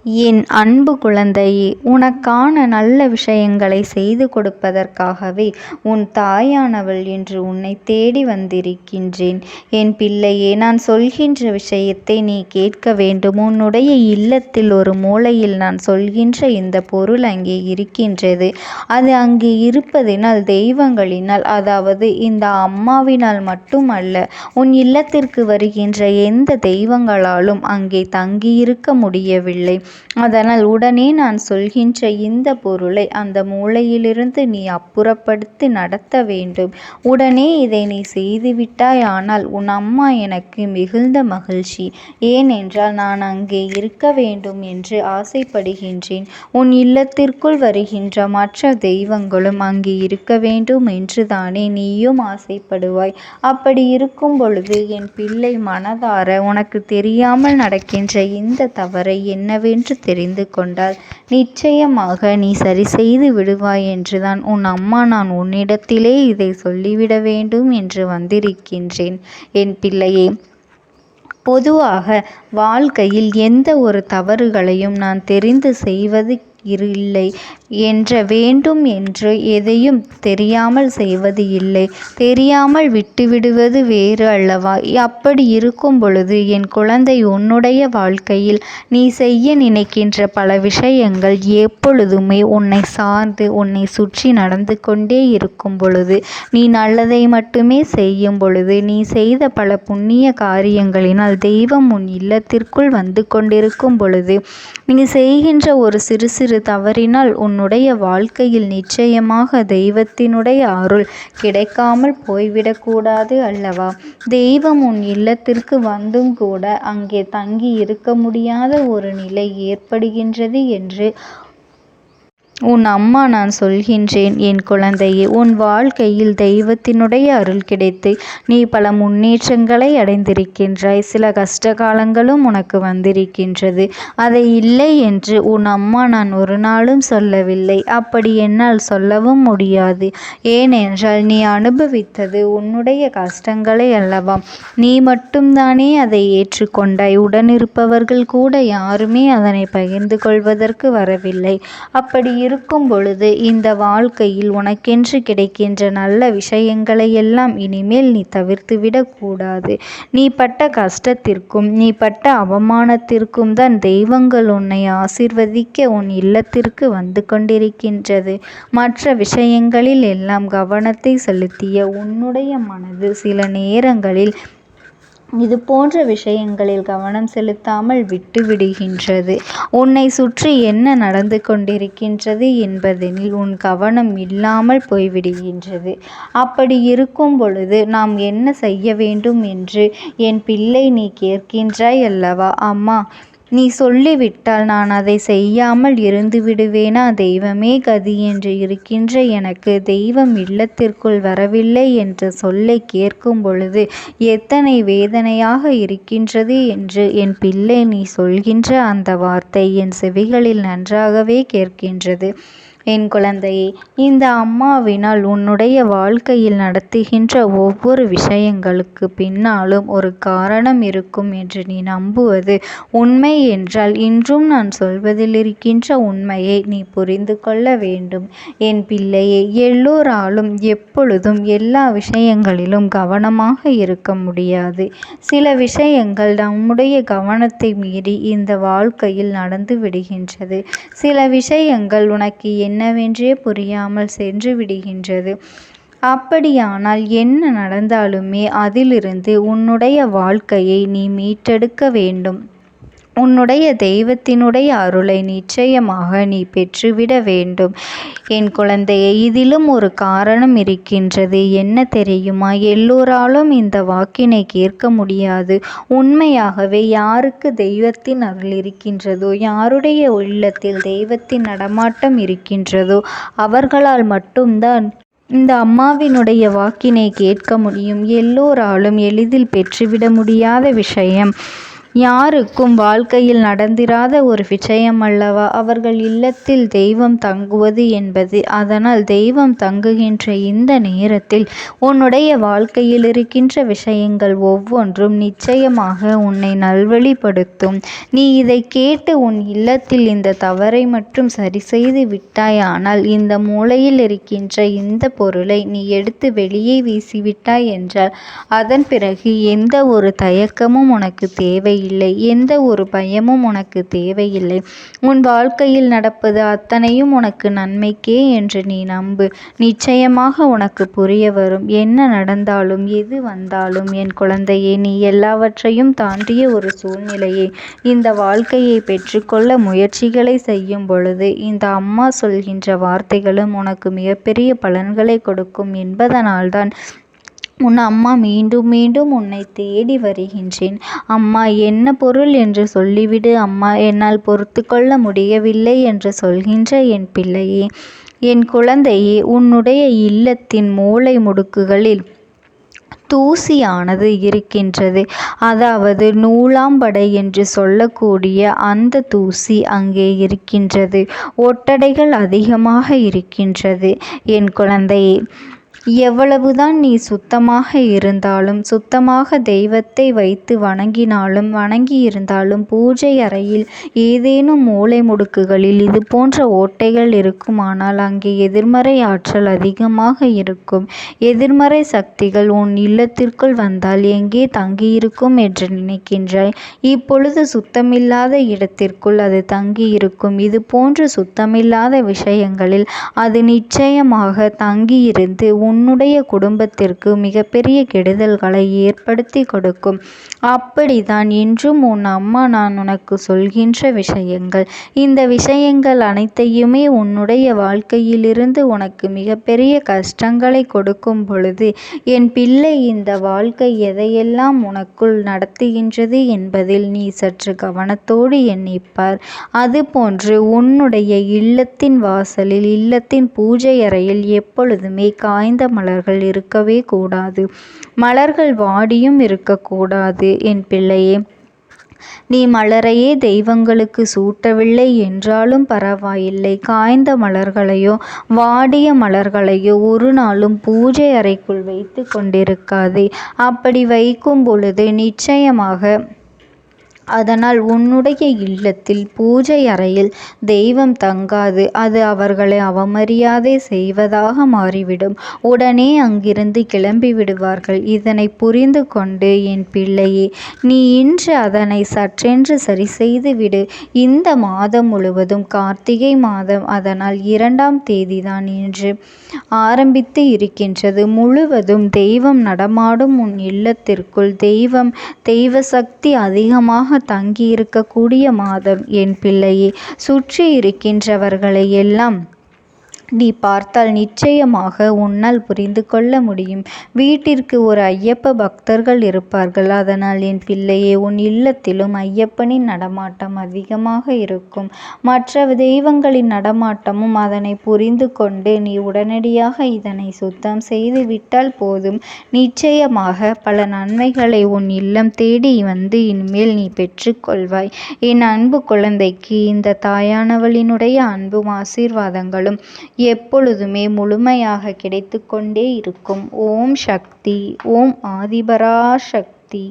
என் அன்பு குழந்தையே, உனக்கான நல்ல விஷயங்களை செய்து கொடுப்பதற்காகவே உன் தாயானவள் என்று உன்னை தேடி வந்திருக்கின்றேன். என் பிள்ளையே, நான் சொல்கின்ற விஷயத்தை நீ கேட்க வேண்டும். உன்னுடைய இல்லத்தில் ஒரு மூலையில் நான் சொல்கின்ற இந்த பொருள் அங்கே இருக்கின்றது. அது அங்கே இருப்பதினால் தெய்வங்களினால், அதாவது இந்த அம்மாவினால் மட்டுமல்ல, உன் இல்லத்திற்கு வருகின்ற எந்த தெய்வங்களாலும் அங்கே தங்கியிருக்க முடியவில்லை. அதனால் உடனே நான் சொல்கின்ற இந்த பொருளை அந்த மூலையிலிருந்து நீ அப்புறப்படுத்தி நடத்த வேண்டும். உடனே இதை நீ செய்துவிட்டாய், ஆனால் உன் அம்மா எனக்கு மிகுந்த மகிழ்ச்சி. ஏனென்றால் நான் அங்கே இருக்க வேண்டும் என்று ஆசைப்படுகின்றேன். உன் இல்லத்திற்குள் வருகின்ற மற்ற தெய்வங்களும் அங்கே இருக்க வேண்டும் என்று தானே நீயும் ஆசைப்படுவாய். அப்படி இருக்கும் பொழுது என் பிள்ளை, மனதார உனக்கு தெரியாமல் நடக்கின்ற இந்த தவறை என்னவென்று தெரிந்து கொண்டால் நிச்சயமாக நீ சரி செய்து விடுவாய் என்றுதான் உன் அம்மா நான் உன்னிடத்திலே இதை சொல்லிவிட வேண்டும் என்று வந்திருக்கின்றேன். என் பிள்ளையே, பொதுவாக வாழ்க்கையில் எந்த ஒரு தவறுகளையும் நான் தெரிந்து செய்வது இல்லை என்ற வேண்டும் என்று எதையும் தெரியாமல் செய்வது இல்லை. தெரியாமல் விட்டுவிடுவது வேறு அல்லவா? அப்படி இருக்கும் பொழுது என் குழந்தை, உன்னுடைய வாழ்க்கையில் நீ செய்ய நினைக்கின்ற பல விஷயங்கள் எப்பொழுதுமே உன்னை சார்ந்து உன்னை சுற்றி நடந்து கொண்டே இருக்கும் பொழுது, நீ நல்லதை மட்டுமே செய்யும் பொழுது, நீ செய்த பல புண்ணிய காரியங்களினால் தெய்வம் உன் இல்லத்திற்குள் வந்து கொண்டிருக்கும் பொழுது, நீ செய்கின்ற ஒரு சிறு சிறு தவறினால் உன்னுடைய வாழ்க்கையில் நிச்சயமாக தெய்வத்தினுடைய அருள் கிடைக்காமல் போய்விடக்கூடாது அல்லவா? தெய்வம் உன் இல்லத்திற்கு வந்தும் கூட அங்கே தங்கி இருக்க முடியாத ஒரு நிலை ஏற்படுகின்றது என்று உன் அம்மா நான் சொல்கின்றேன். என் குழந்தையே, உன் வாழ்க்கையில் தெய்வத்தினுடைய அருள் கிடைத்து நீ பல முன்னேற்றங்களை அடைந்திருக்கின்றாய். சில கஷ்ட காலங்களும் உனக்கு வந்திருக்கின்றது. அதை இல்லை என்று உன் அம்மா நான் ஒரு நாளும் சொல்லவில்லை. அப்படி என்னால் சொல்லவும் முடியாது. ஏனென்றால் நீ அனுபவித்தது உன்னுடைய கஷ்டங்களை அல்லவா? நீ மட்டும்தானே அதை ஏற்றுக்கொண்டாய். உடனிருப்பவர்கள் கூட யாருமே அதனை பகிர்ந்து கொள்வதற்கு வரவில்லை. அப்படி இருக்கும் பொழுது இந்த வாழ்க்கையில் உனக்கென்று கிடைக்கின்ற நல்ல விஷயங்களை எல்லாம் இனிமேல் நீ தவிர்த்துவிடக் கூடாது. நீ பட்ட கஷ்டத்திற்கும் நீ பட்ட அவமானத்திற்கும் தான் தெய்வங்கள் உன்னை ஆசீர்வதிக்க உன் இல்லத்திற்கு வந்து கொண்டிருக்கின்றது. மற்ற விஷயங்களில் எல்லாம் கவனத்தை செலுத்திய உன்னுடைய மனது சில நேரங்களில் இது போன்ற விஷயங்களில் கவனம் செலுத்தாமல் விட்டு விடுகின்றது. உன்னை சுற்றி என்ன நடந்து கொண்டிருக்கின்றது என்பதனில் உன் கவனம் இல்லாமல் போய்விடுகின்றது. அப்படி இருக்கும் பொழுது நாம் என்ன செய்ய வேண்டும் என்று என் பிள்ளை நீ கேட்கின்றாய் அல்லவா? அம்மா, நீ சொல்லிவிட்டால் நான் அதை செய்யாமல் இருந்து விடுவேனா? தெய்வமே கதி என்று இருக்கின்ற எனக்கு தெய்வம் இல்லத்திற்குள் வரவில்லை என்ற சொல்லை கேட்கும் பொழுது எத்தனை வேதனையாக இருக்கின்றது என்று என் பிள்ளை நீ சொல்கின்ற அந்த வார்த்தை என் செவிகளில் நன்றாகவே கேட்கின்றது. என் குழந்தையே, இந்த அம்மாவினால் உன்னுடைய வாழ்க்கையில் நடத்துகின்ற ஒவ்வொரு விஷயங்களுக்கு பின்னாலும் ஒரு காரணம் இருக்கும் என்று நீ நம்புவது உண்மை என்றால் இன்றும் நான் சொல்வதில் இருக்கின்ற உண்மையை நீ புரிந்து கொள்ள வேண்டும். என் பிள்ளையே, எல்லோராலும் எப்பொழுதும் எல்லா விஷயங்களிலும் கவனமாக இருக்க முடியாது. சில விஷயங்கள் நம்முடைய கவனத்தை மீறி இந்த வாழ்க்கையில் நடந்து விடுகின்றது. சில விஷயங்கள் உனக்கு என்னவென்றே புரியாமல் சென்று விடுகின்றது. அப்படியானால் என்ன நடந்தாலுமே அதிலிருந்து உன்னுடைய வாழ்க்கையை நீ மீட்டெடுக்க வேண்டும். உன்னுடைய தெய்வத்தினுடைய அருளை நிச்சயமாக நீ பெற்றுவிட வேண்டும். என் குழந்தையை, இதிலும் ஒரு காரணம் இருக்கின்றது. என்ன தெரியுமா? எல்லோராலும் இந்த வாக்கினை கேட்க முடியாது. உண்மையாகவே யாருக்கு தெய்வத்தின் அருள் இருக்கின்றதோ, யாருடைய உள்ளத்தில் தெய்வத்தின் நடமாட்டம் இருக்கின்றதோ அவர்களால் மட்டும்தான் இந்த அம்மாவினுடைய வாக்கினை கேட்க முடியும். எல்லோராலும் எளிதில் பெற்றுவிட முடியாத விஷயம் யாருக்கும் வாழ்க்கையில் நடந்திராத ஒரு விஷயம் அல்லவா அவர்கள் இல்லத்தில் தெய்வம் தங்குவது என்பது. அதனால் தெய்வம் தங்குகின்ற இந்த நேரத்தில் உன்னுடைய வாழ்க்கையில் இருக்கின்ற விஷயங்கள் ஒவ்வொன்றும் நிச்சயமாக உன்னை நல்வழிப்படுத்தும். நீ இதை கேட்டு உன் இல்லத்தில் இந்த தவறை மட்டும் சரி செய்து விட்டாயானால், இந்த மூலையில் இருக்கின்ற இந்த பொருளை நீ எடுத்து வெளியே வீசிவிட்டாய் என்றால், அதன் பிறகு எந்த ஒரு தயக்கமும் உனக்கு தேவையில்லை, எந்த ஒரு பயமும் உனக்கு தேவையில்லை. உன் வாழ்க்கையில் நடப்பது அத்தனையும் உனக்கு நன்மைக்கே என்று நீ நம்பு. நிச்சயமாக உனக்கு புரிய வரும். என்ன நடந்தாலும் எது வந்தாலும் என் குழந்தையே, நீ எல்லாவற்றையும் தாண்டிய ஒரு சூழ்நிலையை இந்த வாழ்க்கையை பெற்றுக்கொள்ள முயற்சிகளை செய்யும் பொழுது இந்த அம்மா சொல்கின்ற வார்த்தைகளும் உனக்கு மிகப்பெரிய பலன்களை கொடுக்கும் என்பதனால்தான் உன் அம்மா மீண்டும் மீண்டும் உன்னை தேடி வருகின்றேன். அம்மா, என்ன பொருள் என்று சொல்லிவிடு அம்மா, என்னால் பொறுத்து கொள்ள முடியவில்லை என்று சொல்கின்ற என் பிள்ளையே, என் குழந்தையே, உன்னுடைய இல்லத்தின் மூலை முடுக்குகளில் தூசியானது இருக்கின்றது. அதாவது நூலாம்படை என்று சொல்லக்கூடிய அந்த தூசி அங்கே இருக்கின்றது. ஒட்டடைகள் அதிகமாக இருக்கின்றது. என் குழந்தையே, எவ்வளவுதான் நீ சுத்தமாக இருந்தாலும், சுத்தமாக தெய்வத்தை வைத்து வணங்கியிருந்தாலும், பூஜை அறையில் ஏதேனும் மூலை முடுக்குகளில் இது போன்ற ஓட்டைகள் இருக்குமானால் அங்கே எதிர்மறை ஆற்றல் அதிகமாக இருக்கும். எதிர்மறை சக்திகள் உன் இல்லத்திற்குள் வந்தால் எங்கே தங்கியிருக்கும் என்று நினைக்கின்றாய்? இப்பொழுது சுத்தமில்லாத இடத்திற்குள் அது தங்கியிருக்கும். இது போன்று சுத்தமில்லாத விஷயங்களில் அது நிச்சயமாக தங்கியிருந்து உன்னுடைய குடும்பத்திற்கு மிகப்பெரிய கெடுதல்களை ஏற்படுத்தி கொடுக்கும். அப்படிதான் இன்றும் உன் அம்மா நான் உனக்கு சொல்கின்ற விஷயங்கள். இந்த விஷயங்கள் அனைத்தையுமே உன்னுடைய வாழ்க்கையிலிருந்து உனக்கு மிகப்பெரிய கஷ்டங்களை கொடுக்கும் பொழுது, என் பிள்ளை, இந்த வாழ்க்கை எதையெல்லாம் உனக்குள் நடத்துகின்றது என்பதில் நீ சற்று கவனத்தோடு எண்ணிப்பார். அதுபோன்று உன்னுடைய இல்லத்தின் வாசலில், இல்லத்தின் பூஜை அறையில் எப்பொழுதுமே காய்ந்த மலர்கள் இருக்கவே கூடாது. மலர்கள் வாடியும் இருக்கக்கூடாது. என் பிள்ளையே, நீ மலரையே தெய்வங்களுக்கு சூட்டவில்லை என்றாலும் பரவாயில்லை. காய்ந்த மலர்களையோ வாடிய மலர்களையோ ஒரு நாளும் பூஜை அறைக்குள் வைத்து கொண்டிருக்காதே. அப்படி வைக்கும் பொழுது நிச்சயமாக அதனால் உன்னுடைய இல்லத்தில் பூஜை அறையில் தெய்வம் தங்காது. அது அவர்களை அவமரியாதை செய்வதாக மாறிவிடும். உடனே அங்கிருந்து கிளம்பி விடுவார்கள். இதனை புரிந்து கொண்டு என் பிள்ளையே, நீ இன்று அதனை சற்றென்று சரி செய்து விடு. இந்த மாதம் முழுவதும் கார்த்திகை மாதம், அதனால் 2ஆம் தேதிதான் இன்று ஆரம்பித்து இருக்கின்றது. முழுவதும் தெய்வம் நடமாடும் உன் இல்லத்திற்குள் தெய்வ சக்தி அதிகமாக தங்கியிருக்கக்கூடிய மாதம். என் பிள்ளையே, சுற்றி இருக்கின்றவர்களை எல்லாம் நீ பார்த்தால் நிச்சயமாக உன்னால் புரிந்து கொள்ள முடியும். வீட்டிற்கு ஒரு ஐயப்ப பக்தர்கள் இருப்பார்கள். அதனால் என் பிள்ளையே, உன் இல்லத்திலும் ஐயப்பனின் நடமாட்டம் அதிகமாக இருக்கும். மற்ற தெய்வங்களின் நடமாட்டமும். அதனை புரிந்து கொண்டு நீ உடனடியாக இதனை சுத்தம் செய்து விட்டால் போதும். நிச்சயமாக பல நன்மைகளை உன் இல்லம் தேடி வந்து இனிமேல் நீ பெற்றுக்கொள்வாய். என் அன்பு குழந்தைக்கு இந்த தாயானவளினுடைய அன்பும் ஆசீர்வாதங்களும் எப்பொழுதுமே முழுமையாக கிடைத்து கொண்டே இருக்கும். ஓம் சக்தி. ஓம் ஆதிபராசக்தி.